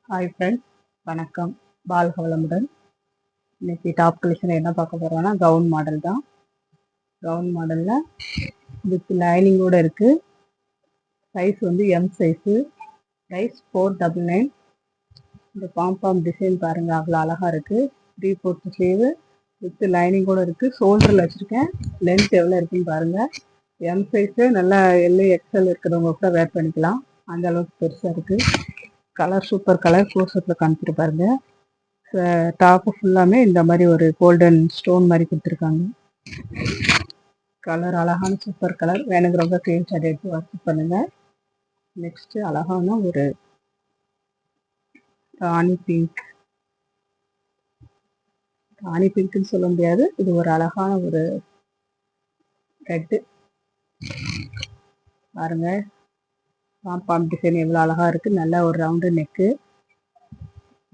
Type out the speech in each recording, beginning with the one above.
Hi friends, வணக்கம். வாழ்க வளமுடன். இன்னைக்கு டாப் கலெக்ஷன் என்ன பார்க்க போகிறோம்னா கவுன் மாடல் தான். கவுன் மாடலில் வித் லைனிங்கோடு இருக்குது. சைஸ் வந்து எம் சைஸு. ப்ரைஸ் 499. இந்த பாம்பாம் டிசைன் பாருங்கள், அவ்வளோ அழகாக இருக்குது. 3/4 ஸ்லீவு வித் லைனிங்கோடு இருக்குது. ஷோல்டரில் வச்சுருக்கேன். லென்த் எவ்வளோ இருக்குன்னு பாருங்கள். எம் சைஸு நல்லா எல்லு எக்ஸல் இருக்கிறவங்க கூட வேர் பண்ணிக்கலாம், அந்த அளவுக்கு பெருசாக இருக்குது. Colour super colour. க்ளோஸ்அப்பில் காமிச்சிட்டு பாருங்க. டாப்பு ஃபுல்லாமே இந்த மாதிரி ஒரு கோல்டன் ஸ்டோன் மாதிரி கொடுத்துருக்காங்க. கலர் அழகான சூப்பர் கலர். வேணுங்கிறவங்க ஸ்க்ரீன்ஷாட் எடுத்து வாட்ஸ்அப் பண்ணுங்க. நெக்ஸ்ட் அழகான ஒரு ராணி பிங்க். ராணி பிங்க்னு சொல்ல முடியாது, இது ஒரு அழகான ஒரு ரெட்டு பாருங்க. பாம் டிசைன் எவ்வளோ அழகாக இருக்குது. நல்ல ஒரு ரவுண்டு நெக்கு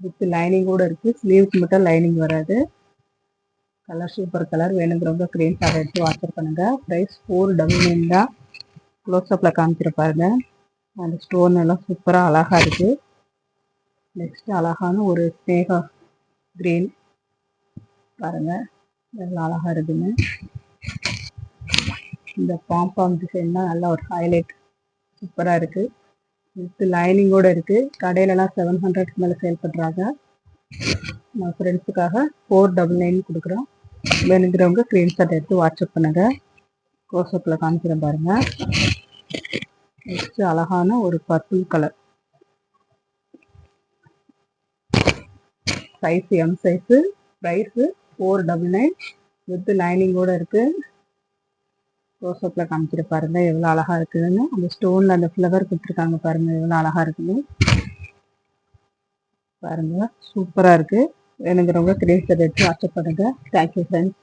வித் லைனிங் கூட இருக்குது. ஸ்லீவ்க்கு மட்டும் லைனிங் வராது. Colour super colour. வேணுங்கிறவங்க ஸ்க்ரீன்ஷாட் எடுத்து வாட்ஸ்அப் பண்ணுங்கள். ப்ரைஸ் 499 தான். க்ளோஸ்அப்பில் காமிச்சிட்டு பாருங்க. அந்த ஸ்டோன் எல்லாம் சூப்பராக அழகாக இருக்குது. நெக்ஸ்ட் அழகான ஒரு ஸ்னேகா க்ரீன் பாருங்கள், எவ்வளோ அழகாக இருக்குன்னு. இந்த பாம் டிசைன் தான் நல்ல ஒரு ஹைலைட், சூப்பராக இருக்குது. வித் லைனிங்கோடு இருக்குது. கடையிலலாம் 700க்கு மேலே சேல் பண்ணுறாங்க. நான் ஃப்ரெண்ட்ஸுக்காக 499 கொடுக்குறோம். வேணுங்கிறவங்க ஸ்க்ரீன்ஷாட் எடுத்து வாட்ஸ்அப் பண்ணுங்கள். க்ளோஸ்அப்பில் காமிக்கிறேன் பாருங்கள். நெக்ஸ்ட்டு அழகான ஒரு purple colour. Size M size. Price 499 with லைனிங்கோடு இருக்குது. க்ளோஸ்அப்பில் காமிச்சிட்டு பாருங்கள் எவ்வளோ அழகாக இருக்குதுன்னு. அந்த ஸ்டோனில் அந்த ஃப்ளவர் கொடுத்துருக்காங்க பாருங்கள், எவ்வளோ அழகாக இருக்குதுன்னு பாருங்கள். சூப்பராக இருக்குது. வேணுங்கிறவங்க ஸ்க்ரீன்ஷாட் எடுத்து வாட்ஸ்அப் பண்ணுங்கள். Thank you friends.